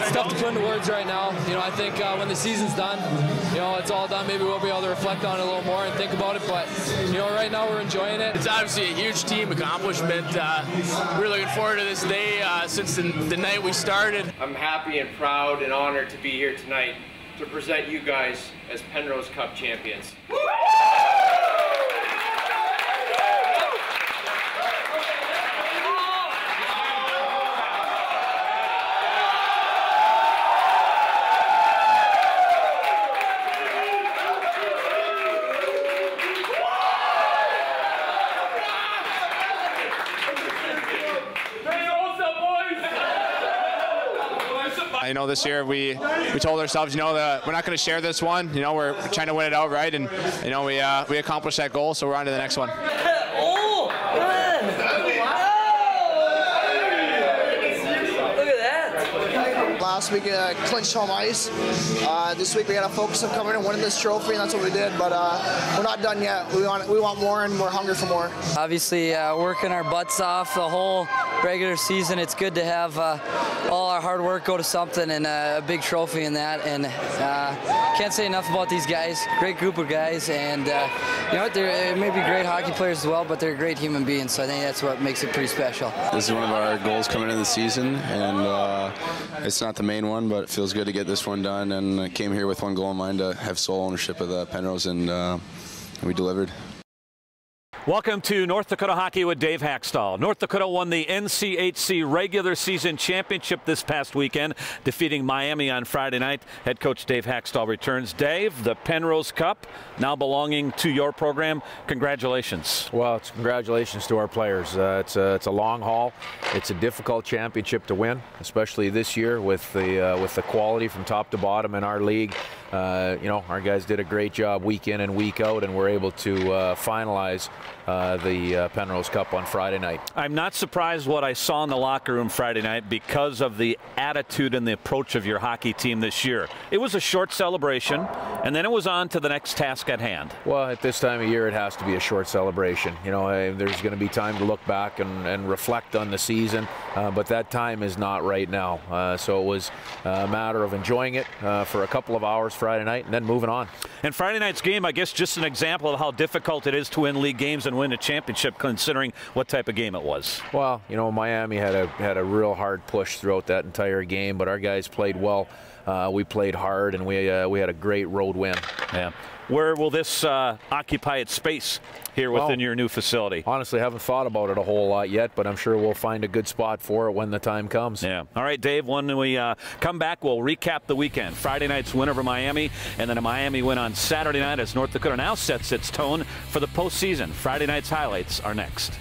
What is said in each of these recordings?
It's tough to put into words right now. You know, I think when the season's done, you know, it's all done. Maybe we'll be able to reflect on it a little more and think about it. But, you know, right now we're enjoying it. It's obviously a huge team accomplishment. We're looking forward to this day since the night we started. I'm happy and proud and honored to be here tonight to present you guys as Penrose Cup champions. You know, this year we told ourselves, you know, that we're not going to share this one. You know, we're trying to win it outright, and you know, we accomplished that goal, so we're on to the next one. Last week clinched home ice. This week we got to focus on coming and winning this trophy, and that's what we did. But we're not done yet. We want more, and we're hungry for more. Obviously, working our butts off the whole regular season. It's good to have all our hard work go to something, and a big trophy in that. And can't say enough about these guys. Great group of guys, and you know what? They may be great hockey players as well, but they're great human beings. So I think that's what makes it pretty special. This is one of our goals coming into the season, and it's not the main one, but it feels good to get this one done. And I came here with one goal in mind, to have sole ownership of the Penrose, and we delivered. Welcome to North Dakota Hockey with Dave Hakstol. North Dakota won the NCHC regular season championship this past weekend, defeating Miami on Friday night. Head coach Dave Hakstol returns. Dave, the Penrose Cup, now belonging to your program. Congratulations. Well, it's congratulations to our players. It's a long haul. It's a difficult championship to win, especially this year with the quality from top to bottom in our league. You know, our guys did a great job week in and week out, and we're able to finalize the Penrose Cup on Friday night. I'm not surprised what I saw in the locker room Friday night because of the attitude and the approach of your hockey team this year. It was a short celebration, and then it was on to the next task at hand. Well, at this time of year, it has to be a short celebration. You know, there's going to be time to look back and reflect on the season, but that time is not right now. So it was a matter of enjoying it for a couple of hours Friday night and then moving on. And Friday night's game, I guess, just an example of how difficult it is to win league games and win a championship, considering what type of game it was. Well, you know, Miami had a real hard push throughout that entire game, but our guys played well. We played hard, and we had a great road win. Yeah. Where will this occupy its space here within your new facility? Honestly, I haven't thought about it a whole lot yet, but I'm sure we'll find a good spot for it when the time comes. Yeah. All right, Dave, when we come back, we'll recap the weekend. Friday night's win over Miami, and then a Miami win on Saturday night as North Dakota now sets its tone for the postseason. Friday night's highlights are next.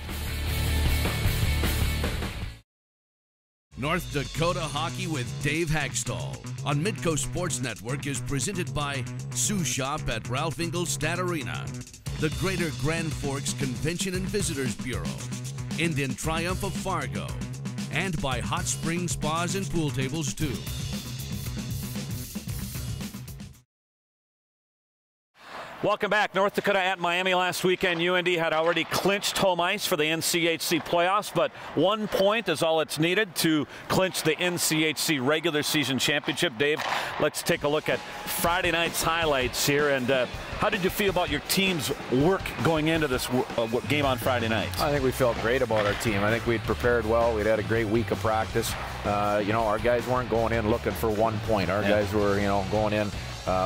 North Dakota Hockey with Dave Hakstol on Midco Sports Network is presented by Sioux Shop at Ralph Ingolstadt Arena, the Greater Grand Forks Convention and Visitors Bureau, Indian Triumph of Fargo, and by Hot Spring Spas and Pool Tables too. Welcome back. North Dakota at Miami last weekend. UND had already clinched home ice for the NCHC playoffs, but 1 point is all it's needed to clinch the NCHC regular season championship. Dave, let's take a look at Friday night's highlights here. And how did you feel about your team's work going into this game on Friday night? I think we felt great about our team. I think we'd prepared well. We'd had a great week of practice. You know, our guys weren't going in looking for 1 point. Our guys were, you know, going in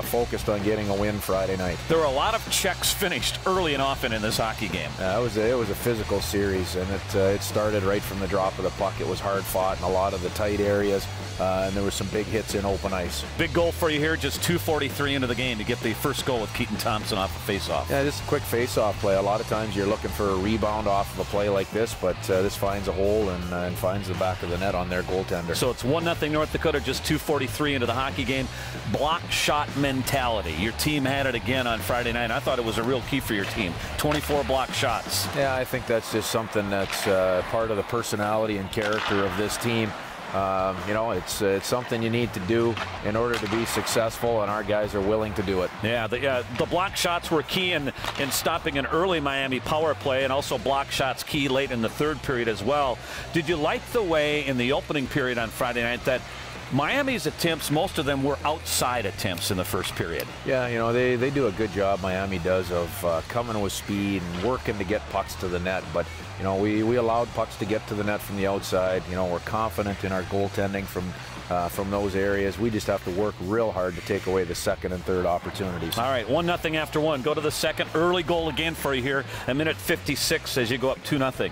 focused on getting a win Friday night. There were a lot of checks finished early and often in this hockey game. It was a physical series, and it started right from the drop of the puck. It was hard fought in a lot of the tight areas, and there were some big hits in open ice. Big goal for you here, just 2:43 into the game to get the first goal with Keaton Thompson off a face-off. Yeah, just a quick face-off play. A lot of times you're looking for a rebound off of a play like this, but this finds a hole and finds the back of the net on their goaltender. So it's 1-0 North Dakota, just 2:43 into the hockey game. Block shot mentality. Your team had it again on Friday night. I thought it was a real key for your team. 24 block shots. Yeah, I think that's just something that's part of the personality and character of this team. You know, it's something you need to do in order to be successful, and our guys are willing to do it. Yeah, the block shots were key in stopping an early Miami power play, and also block shots key late in the third period as well. Did you like the way in the opening period on Friday night that Miami's attempts, most of them were outside attempts in the first period. Yeah, you know, they do a good job, Miami does, of coming with speed and working to get pucks to the net. But, you know, we allowed pucks to get to the net from the outside. You know, we're confident in our goaltending from those areas. We just have to work real hard to take away the second and third opportunities. All right, 1-0 after one. Go to the second. Early goal again for you here. A minute 56 as you go up 2-0.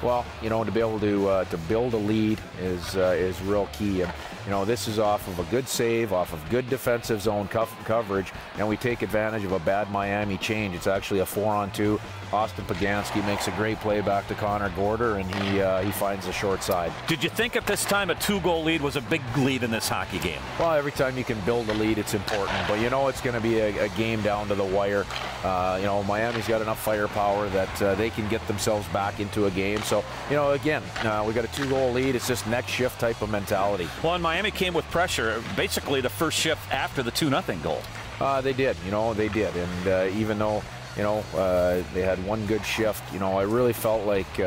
Well, you know, to be able to build a lead is real key. And, you know, this is off of a good save, off of good defensive zone coverage, and we take advantage of a bad Miami change. It's actually a 4-on-2. Austin Pagansky makes a great play back to Connor Gorder, and he finds the short side. Did you think at this time a 2-goal lead was a big lead in this hockey game? Well, every time you can build a lead, it's important. But you know it's going to be a game down to the wire. You know, Miami's got enough firepower that they can get themselves back into a game. So, you know, again, we got a 2-goal lead. It's just next shift type of mentality. Well, and Miami came with pressure basically the first shift after the 2-0 goal. They did. You know, they did. And even though, you know, they had one good shift, you know, I really felt like, you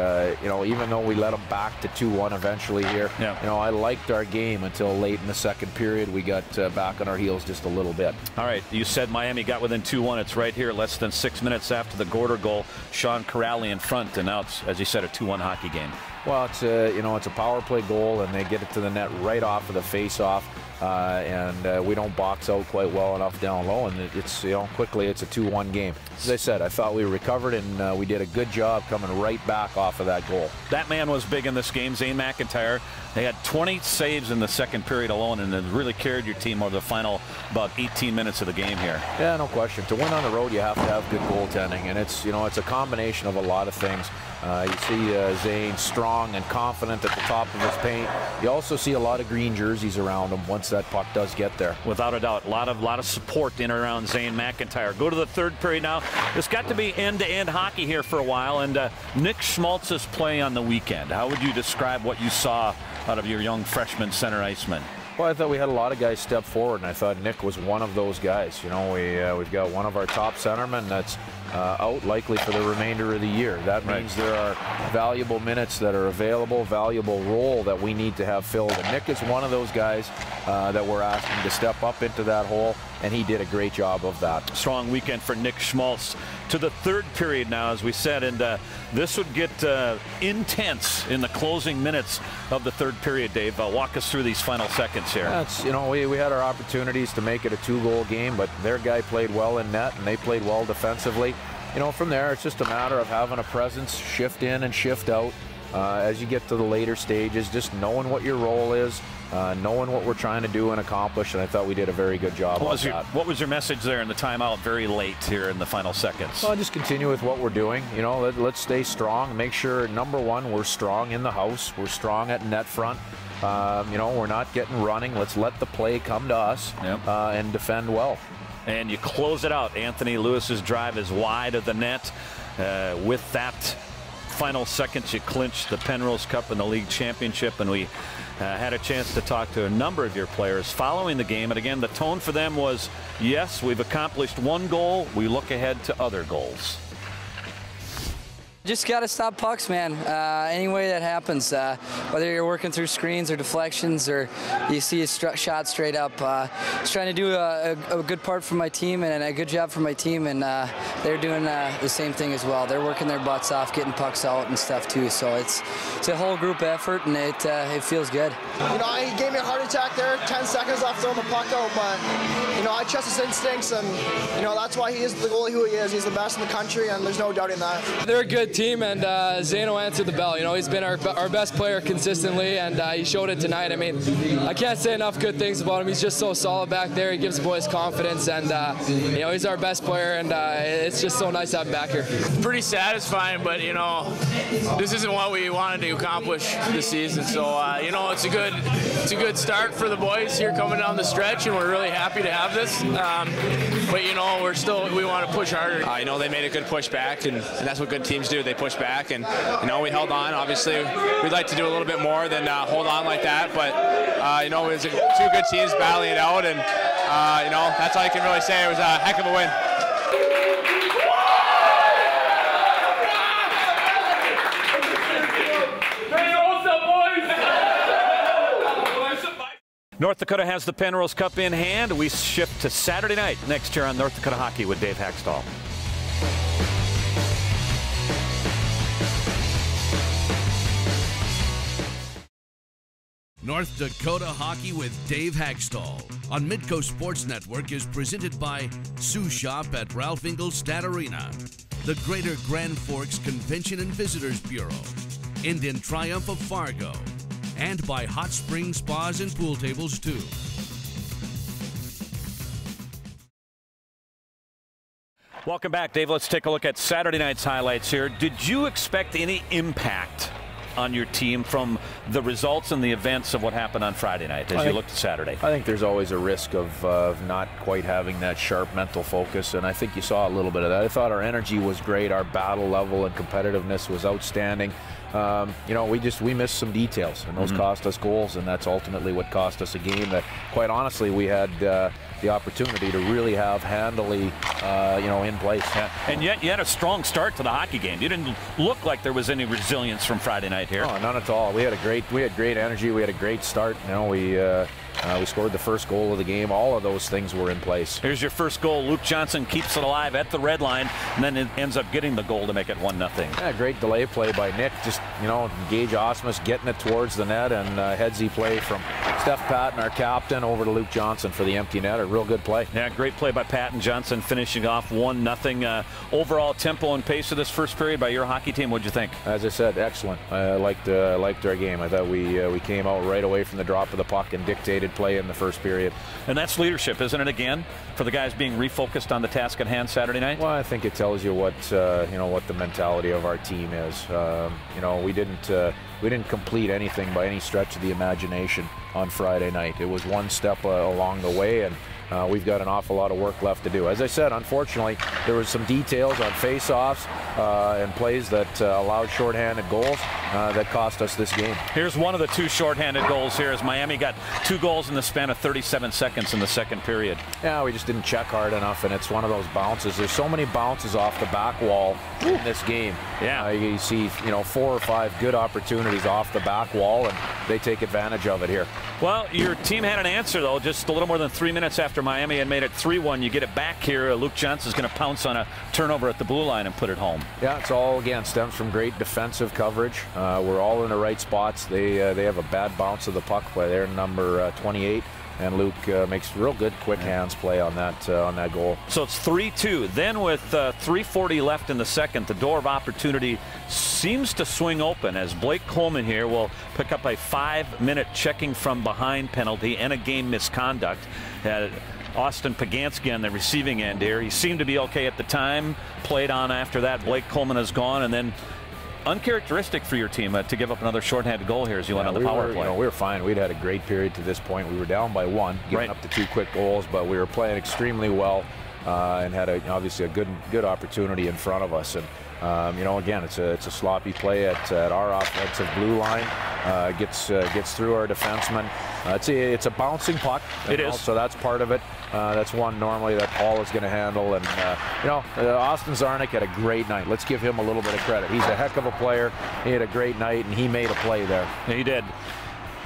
know, even though we let them back to 2-1 eventually here, yeah, you know, I liked our game until late in the second period. We got back on our heels just a little bit. All right, you said Miami got within 2-1. It's right here, less than 6 minutes after the Gorder goal. Sean Corrali in front, and now it's, as you said, a 2-1 hockey game. Well, it's you know, it's a power play goal, and they get it to the net right off of the face-off. And we don't box out quite well enough down low, and it's, you know, quickly it's a 2-1 game. As I said, I thought we recovered, and we did a good job coming right back off of that goal. That man was big in this game, Zane McIntyre. They had 20 saves in the second period alone, and it really carried your team over the final about 18 minutes of the game here. Yeah, no question. To win on the road, you have to have good goaltending, and it's, you know, it's a combination of a lot of things. You see Zane strong and confident at the top of his paint. You also see a lot of green jerseys around him once that puck does get there. Without a doubt, a lot of support in and around Zane McIntyre. Go to the third period now. It's got to be end-to-end hockey here for a while, and Nick Schmaltz's play on the weekend. How would you describe what you saw out of your young freshman center iceman? Well, I thought we had a lot of guys step forward, and I thought Nick was one of those guys. You know, we've got one of our top centermen that's out likely for the remainder of the year. That means there are valuable minutes that are available, valuable role that we need to have filled. And Nick is one of those guys that we're asking to step up into that hole, and he did a great job of that. Strong weekend for Nick Schmaltz. To the third period now, as we said, and this would get intense in the closing minutes of the third period. Dave, walk us through these final seconds here. That's, you know, we had our opportunities to make it a 2-goal game, but their guy played well in net, and they played well defensively. You know, from there, it's just a matter of having a presence, shift in and shift out. As you get to the later stages, just knowing what your role is, knowing what we're trying to do and accomplish, and I thought we did a very good job of that. What was your message there in the timeout very late here in the final seconds? Well, just continue with what we're doing. You know, let's stay strong. Make sure, number one, we're strong in the house. We're strong at net front. You know, we're not getting running. Let's let the play come to us and defend well. And you close it out. Anthony Lewis's drive is wide of the net. With that final seconds, you clinch the Penrose Cup and the league championship, and we had a chance to talk to a number of your players following the game. And again, the tone for them was, yes, we've accomplished one goal. We look ahead to other goals. Just got to stop pucks, man. Any way that happens, whether you're working through screens or deflections, or you see a shot straight up. Just trying to do a good part for my team and a good job for my team, and they're doing the same thing as well. They're working their butts off, getting pucks out and stuff too. So it's a whole group effort, and it feels good. You know, he gave me a heart attack there. 10 seconds left throwing the puck out, but you know, I trust his instincts, and you know that's why he is the goalie who he is. He's the best in the country, and there's no doubting that. They're a good team, and Zano answered the bell. You know, he's been our best player consistently, and he showed it tonight. I mean, I can't say enough good things about him. He's just so solid back there. He gives the boys confidence, and you know, he's our best player, and it's just so nice to have him back here. Pretty satisfying, but you know, this isn't what we wanted to accomplish this season. So you know, it's a good start for the boys here coming down the stretch, and we're really happy to have this. But you know, we want to push harder. You know, they made a good push back, and that's what good teams do. They push back, and you know, we held on. Obviously, we'd like to do a little bit more than hold on like that, but you know, it was two good teams battling it out, and you know, that's all you can really say. It was a heck of a win. North Dakota has the Penrose Cup in hand. We shift to Saturday night next year on North Dakota Hockey with Dave Hakstol. North Dakota Hockey with Dave Hakstol on Midco Sports Network is presented by Sioux Shop at Ralph Ingalls Stat Arena, the Greater Grand Forks Convention and Visitors Bureau, Indian Triumph of Fargo, and by Hot Spring Spas and Pool Tables too. Welcome back, Dave. Let's take a look at Saturday night's highlights here. Did you expect any impact on your team from the results and the events of what happened on Friday night as you looked at Saturday? I think there's always a risk of not quite having that sharp mental focus, and I think you saw a little bit of that. I thought our energy was great. Our battle level and competitiveness was outstanding. You know, we missed some details, and those cost us goals, and that's ultimately what cost us a game that, quite honestly, we had the opportunity to really have handily, you know, in place. Yeah. And yet you had a strong start to the hockey game. You didn't look like there was any resilience from Friday night here. No, none at all. We had great energy. We had a great start. You know, we scored the first goal of the game. All of those things were in place. Here's your first goal. Luke Johnson keeps it alive at the red line, and then it ends up getting the goal to make it 1-0. Yeah, great delay play by Nick. Just, you know, engage Osmus, getting it towards the net, and headsy play from Steph Patton, our captain, over to Luke Johnson for the empty net. A real good play. Yeah, great play by Patton. Johnson finishing off 1-0. Overall tempo and pace of this first period by your hockey team, what'd you think? As I said, excellent. I liked our game. I thought we came out right away from the drop of the puck and dictated play in the first period. And that's leadership, isn't it, again, for the guys being refocused on the task at hand Saturday night? Well, I think it tells you what you know, what the mentality of our team is. You know, we didn't complete anything by any stretch of the imagination on Friday night. It was one step along the way, and we've got an awful lot of work left to do. As I said, unfortunately, there was some details on face-offs and plays that allowed shorthanded goals that cost us this game. Here's one of the two shorthanded goals here as Miami got 2 goals in the span of 37 seconds in the second period. Yeah, we just didn't check hard enough, and it's one of those bounces. There's so many bounces off the back wall in this game. Yeah. You see, you know, 4 or 5 good opportunities off the back wall, and they take advantage of it here. Well, your team had an answer, though, just a little more than 3 minutes after Miami had made it 3-1. You get it back here. Luke Johnson's going to pounce on a turnover at the blue line and put it home. Yeah, it's all, again, stems from great defensive coverage. We're all in the right spots. They have a bad bounce of the puck by their number 28. And Luke makes real good quick hands play on that goal. So it's 3-2. Then with 3:40 left in the second, the door of opportunity seems to swing open as Blake Coleman here will pick up a 5-minute checking from behind penalty and a game misconduct. Austin Pagansky on the receiving end here. He seemed to be okay at the time. Played on after that. Blake Coleman is gone, and then uncharacteristic for your team to give up another shorthanded goal here as you went on the power play. You know, we were fine. We'd had a great period to this point. We were down by 1, giving up the 2 quick goals, but we were playing extremely well and had obviously a good opportunity in front of us. And you know, again, it's a sloppy play at our offensive blue line. Gets through our defenseman. It's a bouncing puck. It is. So that's part of it. That's one normally that Paul is going to handle. And you know, Austin Zarnik had a great night. Let's give him a little bit of credit. He's a heck of a player. He had a great night, and he made a play there. He did.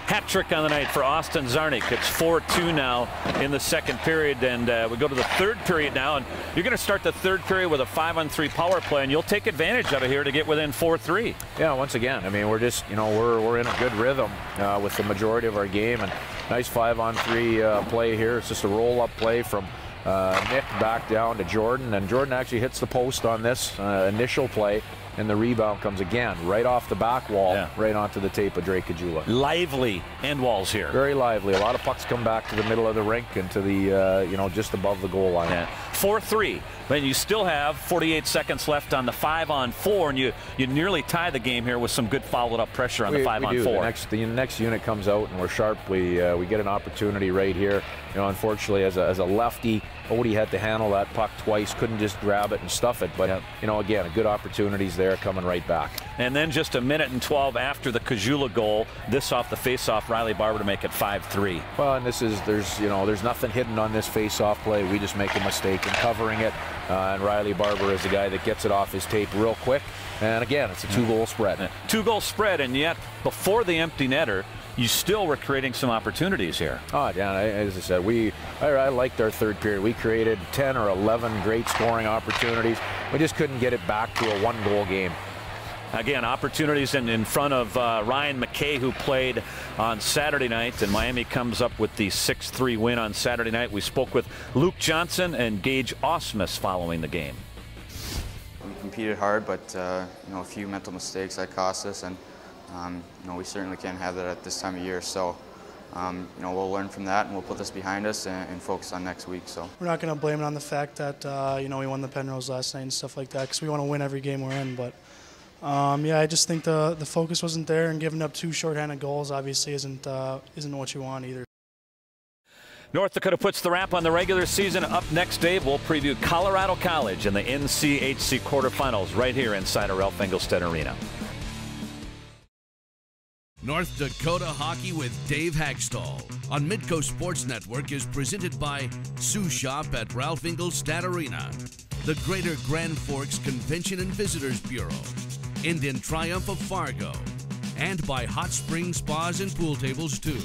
Hat trick on the night for Austin Zarnik. It's 4-2 now in the second period, and we go to the third period now, and you're going to start the third period with a 5-on-3 power play, and you'll take advantage of it here to get within 4-3. Yeah, once again, I mean, we're just, you know, we're in a good rhythm with the majority of our game, and nice 5-on-3 play here. It's just a roll-up play from Nick back down to Jordan, and Jordan actually hits the post on this initial play. And the rebound comes again right off the back wall, right onto the tape of Drake Kajula. Lively end walls here. Very lively. A lot of pucks come back to the middle of the rink and to the, you know, just above the goal line. Yeah. 4-3, but you still have 48 seconds left on the 5-on-4, and you nearly tie the game here with some good followed-up pressure on the 5-on-4. The next unit comes out, and we're sharp. We get an opportunity right here. You know, unfortunately, as a lefty, Odie had to handle that puck twice. Couldn't just grab it and stuff it. But you know, again, good opportunities there coming right back. And then just a minute and 12 after the Kajula goal, this off the face-off, Riley Barber to make it 5-3. Well, and there's nothing hidden on this face-off play. We just make a mistake in covering it, and Riley Barber is the guy that gets it off his tape real quick. And again, it's a 2-goal spread. 2-goal spread, and yet before the empty netter, you still were creating some opportunities here. Oh, Dan, as I said, I liked our third period. We created 10 or 11 great scoring opportunities. We just couldn't get it back to a one-goal game. Again, opportunities in front of Ryan McKay, who played on Saturday night, and Miami comes up with the 6-3 win on Saturday night. We spoke with Luke Johnson and Gage Osmus following the game. We competed hard, but you know, a few mental mistakes that cost us, and you know, we certainly can't have that at this time of year. So you know, we'll learn from that, and we'll put this behind us and focus on next week. So we're not going to blame it on the fact that you know, we won the Penrose last night and stuff like that, because we want to win every game we're in. But yeah, I just think the focus wasn't there, and giving up 2 shorthanded goals obviously isn't what you want either. North Dakota puts the wrap on the regular season. Up next, Dave, we'll preview Colorado College and the NCHC quarterfinals right here inside of Ralph Engelstad Arena. North Dakota Hockey with Dave Hakstol on Midco Sports Network is presented by Sioux Shop at Ralph Engelstad Arena, the Greater Grand Forks Convention and Visitors Bureau, Indian Triumph of Fargo, and by Hot Spring Spas and Pool Tables too.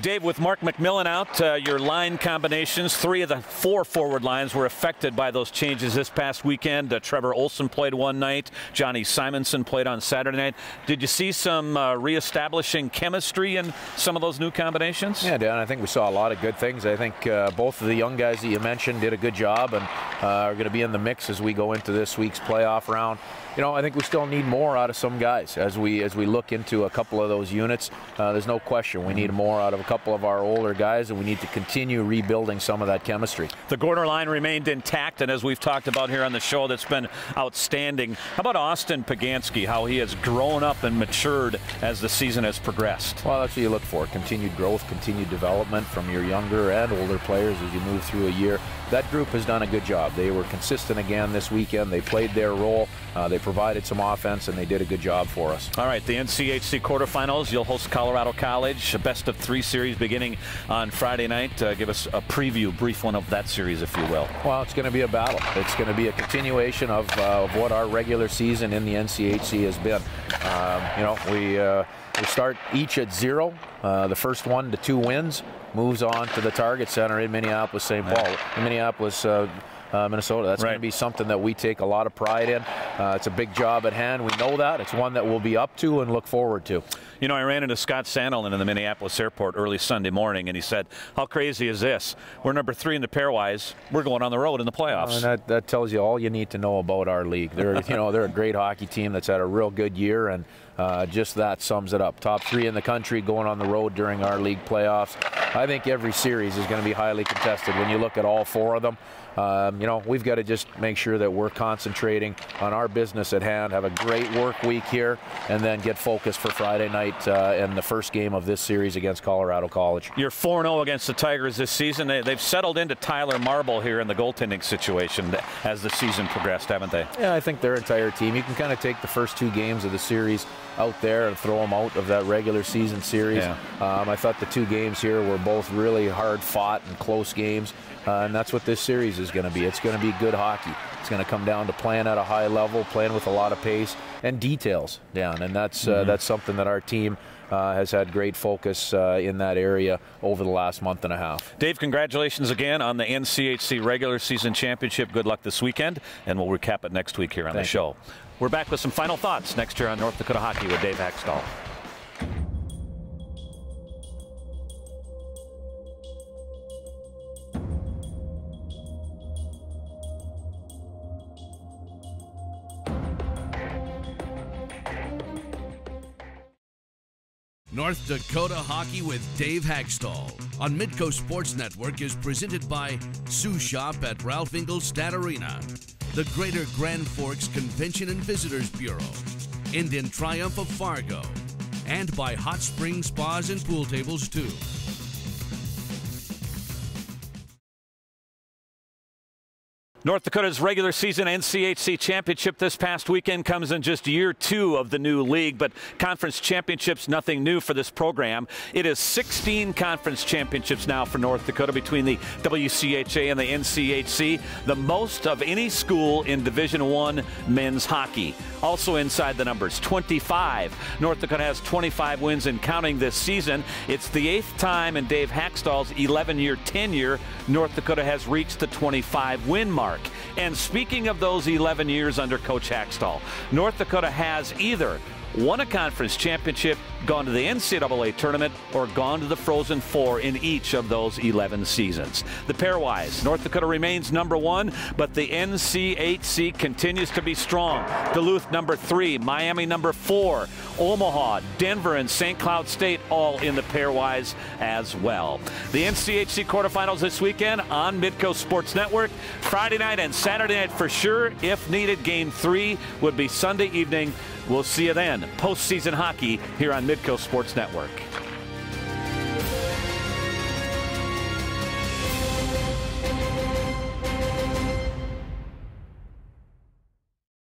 Dave, with Mark McMillan out, your line combinations, 3 of the 4 forward lines were affected by those changes this past weekend. Trevor Olson played one night. Johnny Simonson played on Saturday night. Did you see some reestablishing chemistry in some of those new combinations? Yeah, Dan, I think we saw a lot of good things. I think both of the young guys that you mentioned did a good job and are going to be in the mix as we go into this week's playoff round. You know, I think we still need more out of some guys as we look into a couple of those units. There's no question we need more out of a couple of our older guys, and we need to continue rebuilding some of that chemistry. The Gorner line remained intact, and as we've talked about here on the show, that's been outstanding. How about Austin Pagansky, how he has grown up and matured as the season has progressed? Well, that's what you look for, continued growth, continued development from your younger and older players as you move through a year. That group has done a good job. They were consistent again this weekend. They played their role. They provided some offense, and they did a good job for us. All right, the NCHC quarterfinals. You'll host Colorado College, a best-of-3 series beginning on Friday night. Give us a preview, brief one of that series, if you will. Well, it's going to be a battle. It's going to be a continuation of what our regular season in the NCHC has been. You know, we start each at 0. The first 1 to 2 wins moves on to the Target Center in Minneapolis, St. Paul, in Minneapolis, Minnesota. That's going to be something that we take a lot of pride in. It's a big job at hand. We know that. It's one that we'll be up to and look forward to. You know, I ran into Scott Sandelin in the Minneapolis airport early Sunday morning, and he said, how crazy is this? We're number 3 in the pairwise. We're going on the road in the playoffs. And that tells you all you need to know about our league. They're, you know, they're a great hockey team that's had a real good year, and just that sums it up. Top 3 in the country going on the road during our league playoffs. I think every series is going to be highly contested when you look at all 4 of them. You know, we've got to just make sure that we're concentrating on our business at hand, have a great work week here, and then get focused for Friday night in the first game of this series against Colorado College. You're 4-0 against the Tigers this season. They've settled into Tyler Marble here in the goaltending situation as the season progressed, haven't they? Yeah, I think their entire team. You can kind of take the first 2 games of the series out there and throw them out of that regular season series. Yeah. I thought the 2 games here were both really hard fought and close games. And that's what this series is going to be. It's going to be good hockey. It's going to come down to playing at a high level, playing with a lot of pace and details down. And that's something that our team has had great focus in that area over the last month and a half. Dave, congratulations again on the NCHC regular season championship. Good luck this weekend, and we'll recap it next week here on the show. We're back with some final thoughts next year on North Dakota Hockey with Dave Hakstol. North Dakota Hockey with Dave Hakstol on Midco Sports Network is presented by Sioux Shop at Ralph Engelstad Arena, the Greater Grand Forks Convention and Visitors Bureau, Indian Triumph of Fargo, and by Hot Spring Spas and Pool Tables too. North Dakota's regular season NCHC championship this past weekend comes in just year 2 of the new league, but conference championships, nothing new for this program. It is 16 conference championships now for North Dakota between the WCHA and the NCHC, the most of any school in Division I men's hockey. Also inside the numbers, 25. North Dakota has 25 wins and counting this season. It's the 8th time in Dave Hakstol's 11-year tenure North Dakota has reached the 25-win mark. And speaking of those 11 years under Coach Hakstol, North Dakota has either won a conference championship, gone to the NCAA tournament, or gone to the Frozen Four in each of those 11 seasons. The pairwise, North Dakota remains #1, but the NCHC continues to be strong. Duluth #3, Miami #4, Omaha, Denver, and St. Cloud State all in the pairwise as well. The NCHC quarterfinals this weekend on Midco Sports Network. Friday night and Saturday night for sure. If needed, Game 3 would be Sunday evening. We'll see you then. Postseason hockey here on Midco Sports Network.